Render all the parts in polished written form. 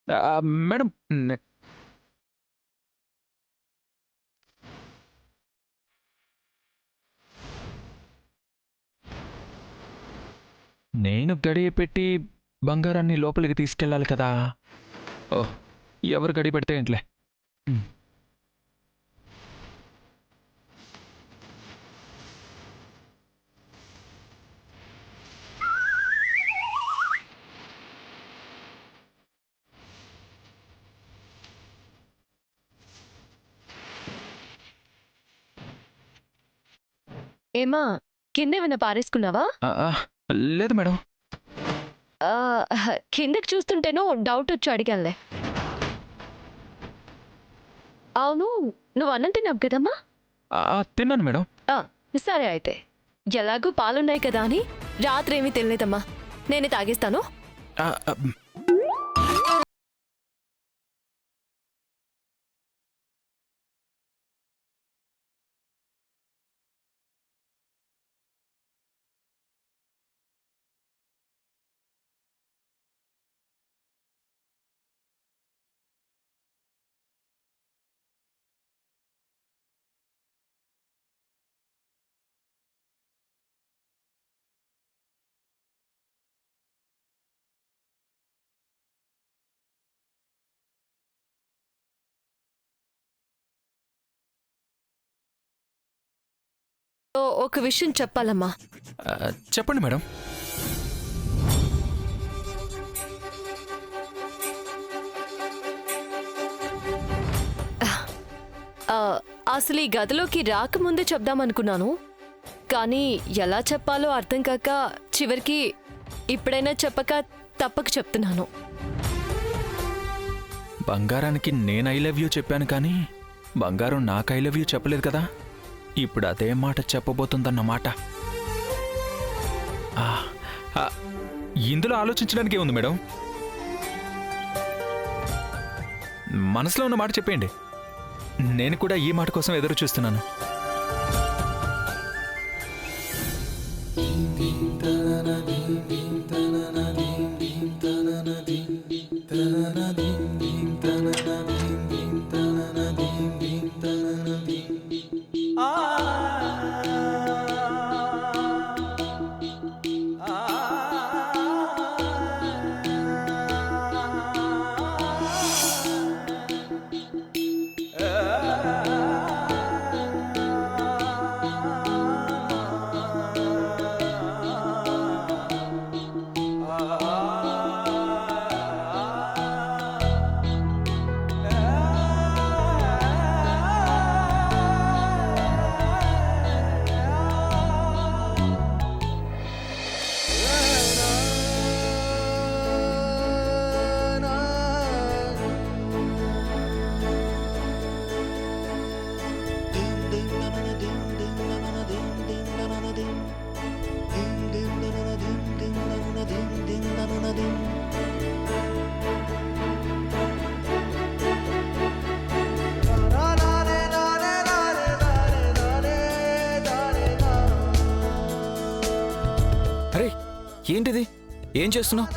Madam నే నేను గడియ పెట్టి బంగారాన్ని లోపలికి తీసుకెళ్ళాలి కదా! ఓహ్! ఎవరు గడియ పెడితే ఏంటిలే. హ్మ్. ఏమా కిందేమైనా పారేసుకున్నావా? ఆ! ఆ! లేదు మేడం. కిందకి చూస్తుంటేనో డౌటొచ్చి అడిగానులే. అవును. నువ్వు అన్నం తిన్నావు కదమ్మా? తిన్నాను మేడం. ఆ! సరే అయితే. ఎలాగూ పాలున్నాయి కదా అని రాత్రేమీ తినలేదమ్మా. నేనే తాగేస్తాను. ఆహ్, ఆహ్, ఒక విషయం చెప్పాలమ్మా. చెప్పండి మేడం. ఆహ్, అసలు ఈ గదిలోకి రాకముందే చెప్దామనుకున్నాను. కానీ ఎలా చెప్పాలో అర్థం కాక చివరికి ఇప్పుడైనా చెప్పక తప్పక చెప్తున్నాను. బంగారానికి నేను ఐ లవ్ యూ చెప్పాను కానీ, బంగారం నాకు ఐ లవ్ యూ చెప్పలేదు కదా! ఇప్పుడు అదే మాట చెప్పబోతుందన్నమాట. ఆ! ఆ! ఇందులో ఆలోచించడానికి ఏముంది మేడం? మనసులో ఉన్న మాట చెప్పేయండి. నేను కూడా ఈ మాట కోసం ఎదురు చూస్తున్నాను. అరే ఏంటిది? ఏం చేస్తున్నావు?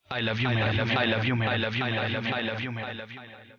I love you, madam. I love you, madam. I love you, madam. I love you, madam. I love you, madam.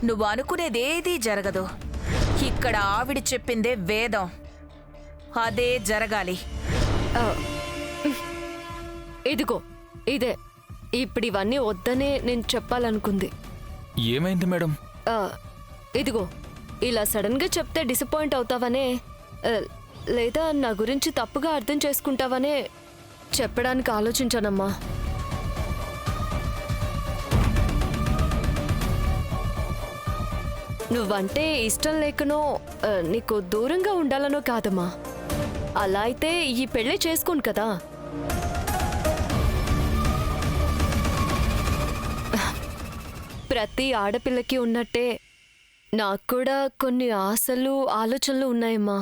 నువ్వు అనుకునేదేదీ జరగదు. ఇక్కడ ఆవిడ చెప్పిందే వేదం, అదే జరగాలి. ఆ, ఇదిగో ఇదే ఇప్పుడు ఇవన్నీ వద్దనే నేను చెప్పాలనుకుంది. ఏమైంది మేడం? ఆ, ఇదిగో ఇలా సడన్ గా చెప్తే డిసప్పాయింట్ అవుతావనే లేదా నా గురించి తప్పుగా అర్థం చేసుకుంటావనే చెప్పడానికి ఆలోచించానమ్మా. నువ్వంటే ఇష్టం లేకనో నీకు దూరంగా ఉండాలనో కాదమ్మా. అలా అయితే ఈ పెళ్ళే చేసుకోను కదా. ప్రతి ఆడపిల్లకి ఉన్నట్టే నాకు కూడా కొన్ని ఆశలు ఆలోచనలు ఉన్నాయమ్మా.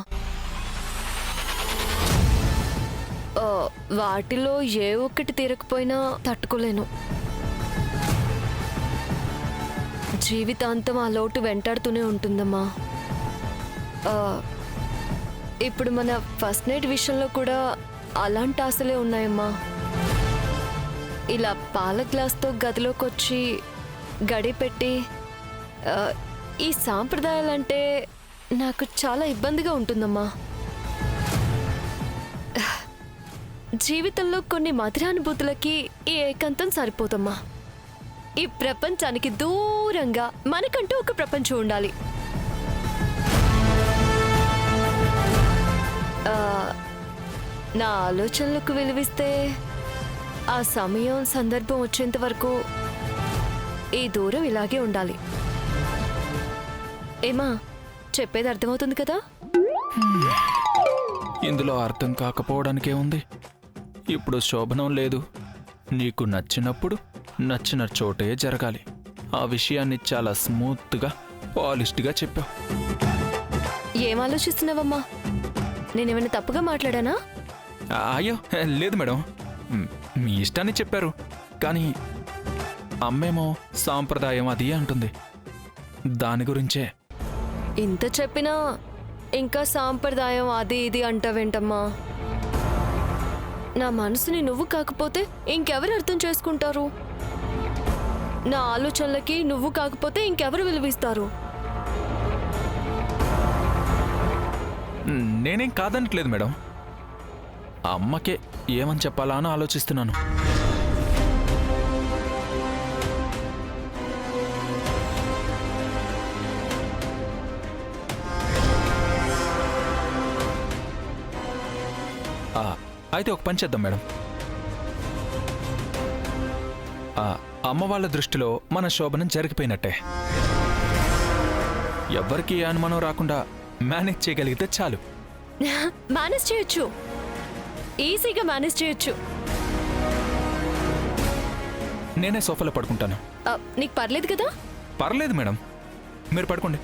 వాటిలో ఏ ఒక్కటి తీరకపోయినా తట్టుకోలేను. జీవితాంతం ఆ లోటు వెంటాడుతూనే ఉంటుందమ్మా. ఇప్పుడు మన ఫస్ట్ నైట్ విషయంలో కూడా అలాంటి ఆశలే ఉన్నాయమ్మా. ఇలా పాల గ్లాస్తో గదిలోకి వచ్చి గడిపెట్టి ఈ సాంప్రదాయాలంటే నాకు చాలా ఇబ్బందిగా ఉంటుందమ్మా. జీవితంలో కొన్ని మధురానుభూతులకి ఈ ఏకాంతం సరిపోతమ్మా. ఈ ప్రపంచానికి దూరంగా మనకంటూ ఒక ప్రపంచం ఉండాలి. నా ఆలోచనలకు విలువిస్తే ఆ సమయం సందర్భం వచ్చేంత వరకు ఈ దూరం ఇలాగే ఉండాలి. ఏమా చెప్పేది అర్థమవుతుంది కదా? ఇందులో అర్థం కాకపోవడానికే ఉంది. ఇప్పుడు శోభనం లేదు. నీకు నచ్చినప్పుడు నచ్చిన చోటే జరగాలి. ఆ విషయాన్ని చాలా స్మూత్గా పాలిష్డ్గా చెప్పావు. ఏం ఆలోచిస్తున్నావమ్మా? నేనేమైనా తప్పుగా మాట్లాడానా? అయ్యో లేదు మేడం, మీ ఇష్టాన్ని చెప్పారు, కానీ అమ్మేమో సాంప్రదాయం అది అంటుంది. దాని గురించే. ఇంత చెప్పినా ఇంకా సాంప్రదాయం అది ఇది అంటావేంటమ్మా? నా మనసుని నువ్వు కాకపోతే ఇంకెవరు అర్థం చేసుకుంటారు? నా ఆలోచనలకి నువ్వు కాకపోతే ఇంకెవరు విలువిస్తారు? నేనేం కాదనట్లేదు మేడం. అమ్మకే ఏమని చెప్పాలా అని ఆలోచిస్తున్నాను. అయితే ఒక పని చేద్దాం మేడం. అమ్మ వాళ్ళ దృష్టిలో మన శోభనం జరిగిపోయినట్టే. ఎవ్వరికీ అనుమానం రాకుండా మేనేజ్ చేయగలిగితే చాలు. మేనేజ్ చేయొచ్చు, ఈజీగా మేనేజ్ చేయొచ్చు. నేనే సోఫాలో పడుకుంటాను. నీకు పర్లేదు కదా? పర్లేదు మేడం, మీరు పడుకోండి.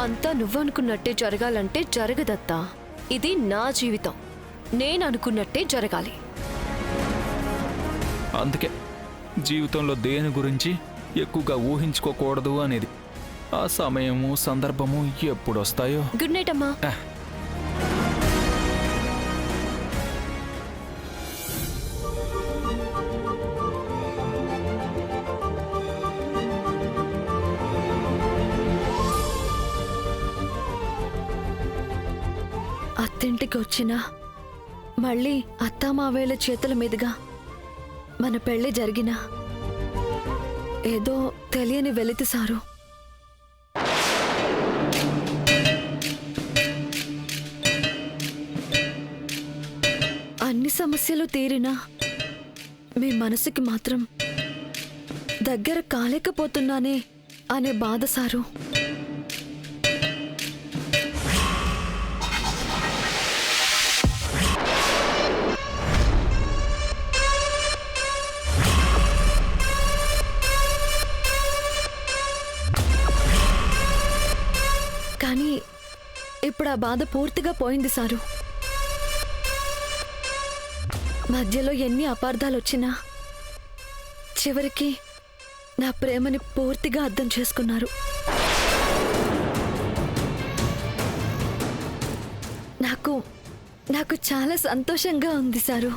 అంతా నువ్వు అనుకున్నట్టే జరగాలంటే జరగదత్తా. ఇది నా జీవితం, నేను అనుకున్నట్టే జరగాలి. అందుకే జీవితంలో దేని గురించి ఎక్కువగా ఊహించుకోకూడదు అనేది. ఆ సమయము సందర్భము ఎప్పుడొస్తాయో. గుడ్ నైట్ అమ్మా. అత్తింటికి వచ్చినా మళ్ళీ అత్తామావేళ్ళ చేతుల మీదుగా మన పెళ్లి జరిగినా ఏదో తెలియని వెలితి సారు. అన్ని సమస్యలు తీరినా మీ మనసుకి మాత్రం దగ్గర కాలేకపోతున్నానే అనే బాధ సారు. కానీ ఇప్పుడు ఆ బాధ పూర్తిగా పోయింది సారు. మధ్యలో ఎన్ని అపార్థాలు వచ్చినా చివరికి నా ప్రేమని పూర్తిగా అర్థం చేసుకున్నారు. నాకు చాలా సంతోషంగా ఉంది సారు.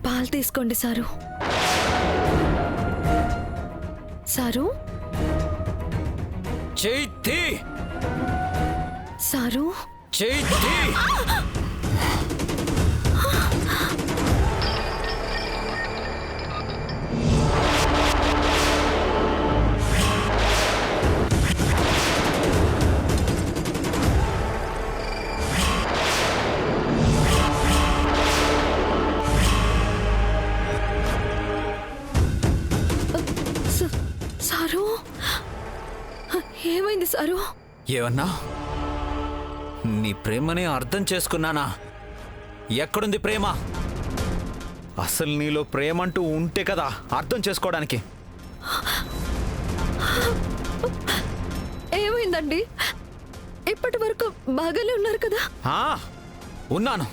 పాలు తీసుకోండి sir. Sir Chaithi, sir Chaithi. Sir ఏమైంది సారు? ఏమన్నా? నీ ప్రేమని అర్థం చేసుకున్నానా? ఎక్కడుంది ప్రేమ? అసలు నీలో ప్రేమ అంటూ ఉంటే కదా అర్థం చేసుకోవడానికి. ఏమైందండి? ఇప్పటి వరకు బాగానే ఉన్నారు కదా? ఉన్నాను.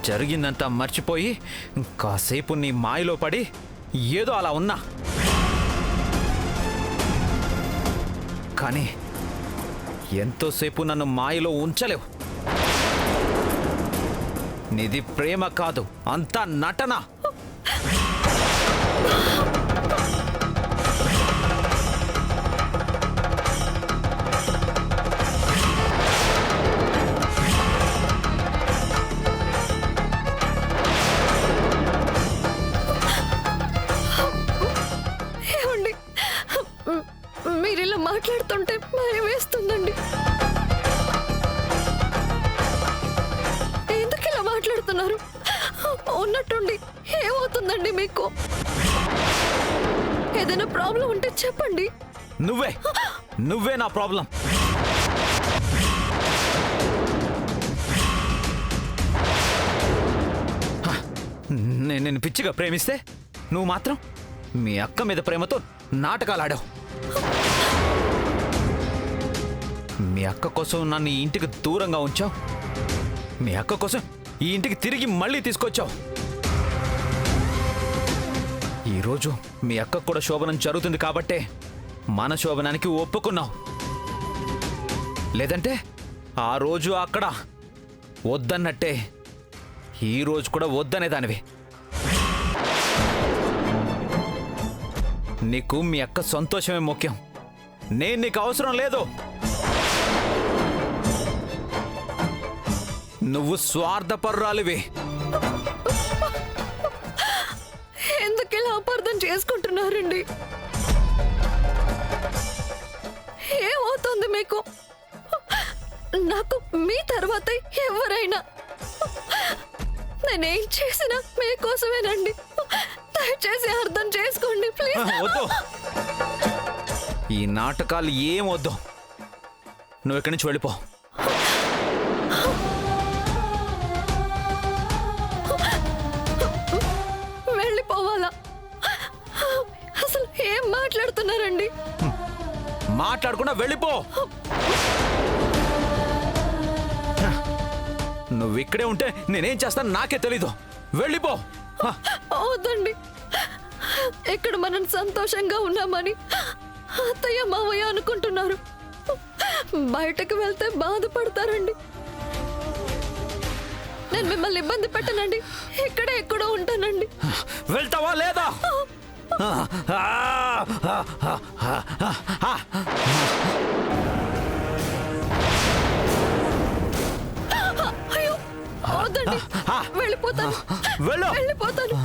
జరిగిందంతా మర్చిపోయి కాసేపు నీ మాయలో పడి ఏదో అలా ఉన్నా. కానీ ఎంతోసేపు నన్ను మాయలో ఉంచలేవు. నీది ప్రేమ కాదు, అంతా నటన. మీరిలా మాట్లాడుతుంటే భయం వేస్తుందండి. ఎందుకు ఇలా మాట్లాడుతున్నారు? ఉన్నట్టుండి ఏమవుతుందండి మీకు? ఏదైనా ప్రాబ్లం ఉంటే చెప్పండి. నువ్వే నువ్వే నా ప్రాబ్లం. నేను నిన్ను పిచ్చిగా ప్రేమిస్తే నువ్వు మాత్రం మీ అక్క మీద ప్రేమతో నాటకాలు ఆడావు. మీ అక్క కోసం నన్ను ఈ ఇంటికి దూరంగా ఉంచావు. మీ అక్క కోసం ఈ ఇంటికి తిరిగి మళ్ళీ తీసుకొచ్చావు. ఈరోజు మీ అక్కకు కూడా శోభనం జరుగుతుంది కాబట్టే మన శోభనానికి ఒప్పుకున్నావు. లేదంటే ఆ రోజు అక్కడ వద్దన్నట్టే ఈ రోజు కూడా వద్దనేదానివి. నీకు మీ అక్క సంతోషమే ముఖ్యం. నేను నీకు అవసరం లేదు. నువ్వు స్వార్థపరురాలివి. ఎందుకు ఇలా అపార్థం చేసుకుంటున్నారండి? ఏమవుతుంది మీకు? నాకు మీ తర్వాత ఎవరైనా నేనేం చేసినా మీకోసమేనండి. దయచేసి అర్థం చేసుకోండి ప్లీజ్. వద్దు, ఈ నాటకాలు ఏం వద్దు. నువ్వు ఇక్కడి నుంచి వెళ్ళిపో. వెళ్ళిపోవాలా? అసలు ఏం మాట్లాడుతున్నారండి? మాట్లాడకుండా వెళ్ళిపో. నువ్వు ఇక్కడే ఉంటే నేనేం చేస్తాను నాకే తెలీదు. వెళ్ళిపో. వద్దండి. ఇక్కడ మనం సంతోషంగా ఉన్నామని అత్తయ్య మావయ్య అనుకుంటున్నారు. బయటకు వెళ్తే బాధపడతారండి. నేను మిమ్మల్ని ఇబ్బంది పెట్టనండి. ఇక్కడే ఎక్కడో ఉంటానండి. వెళ్తావా లేదా? అయ్యో వద్దండి. వెళ్ళిపోతాను. వెళ్ళు. వెళ్ళిపోతాను.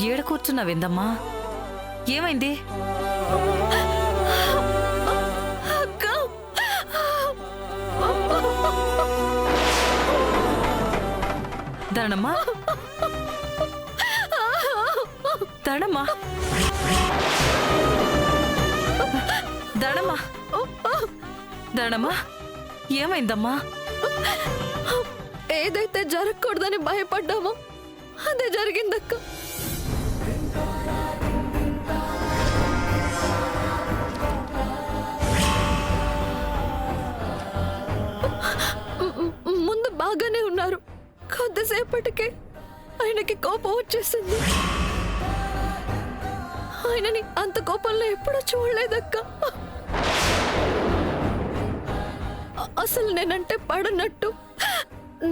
ఏడ కూర్చున్నావిందమ్మా? ఏమైంది? ధరణమ్మా, ధరణమ్మా, ధరణమ్మా, ధరణమ్మా, ఏమైందమ్మా? ఏదైతే జరగకూడదని భయపడ్డామో అదే జరిగిందక్క. ముందు బాగానే ఉన్నారు. కొద్దిసేపటికే ఆయనకి కోపం వచ్చేసింది. ఆయనని అంత కోపంలో ఎప్పుడూ చూడలేదక్క. అసలు నేనంటే పడనట్టు,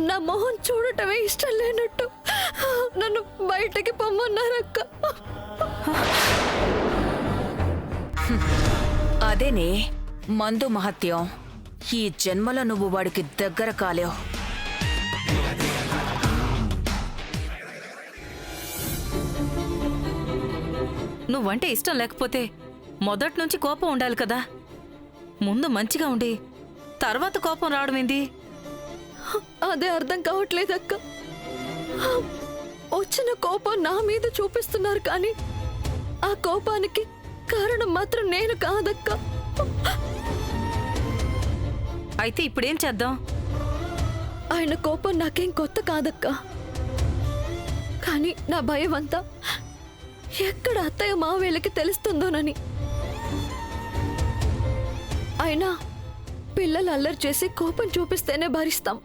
నా మొహం చూడటమే ఇష్టం లేనట్టు నన్ను బయటకి పొమ్మన్నారక్క. అదేనే మందు మహత్యం. ఈ జన్మలో నువ్వు వాడికి దగ్గర కాలేవు. నువ్వంటే ఇష్టం లేకపోతే మొదటి నుంచి కోపం ఉండాలి కదా. ముందు మంచిగా ఉండి తర్వాత కోపం రావడమేంది? అదే అర్థం కావట్లేదక్క. వచ్చిన కోపం నా మీద చూపిస్తున్నారు కానీ ఆ కోపానికి కారణం మాత్రం నేను కాదక్క. అయితే ఇప్పుడేం చేద్దాం? ఆయన కోపం నాకేం కొత్త కాదక్క. కానీ నా భయం అంతా ఎక్కడ అత్తయ్య మావేళ్ళకి తెలుస్తుందోనని. అయినా పిల్లలు అల్లరి చేసి కోపం చూపిస్తేనే భరిస్తాం.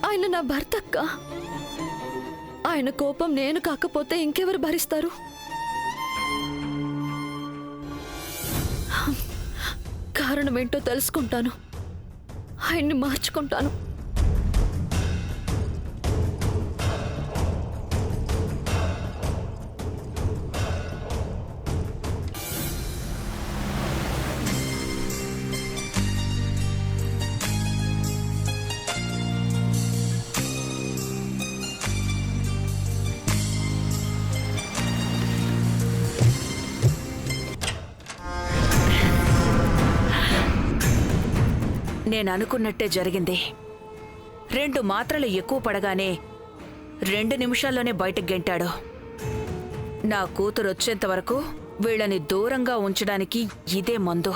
ఆయన నా భర్త అక్క. ఆయన కోపం నేను కాకపోతే ఇంకెవరు భరిస్తారు? కారణమేంటో తెలుసుకుంటాను. ఆయన్ని మార్చుకుంటాను. నేను అనుకున్నట్టే జరిగింది. 2 మాత్రలు ఎక్కువ పడగానే 2 నిమిషాల్లోనే బయటకు గెంటాడు. నా కూతురు వచ్చేంత వరకు వీళ్ళని దూరంగా ఉంచడానికి ఇదే మందు.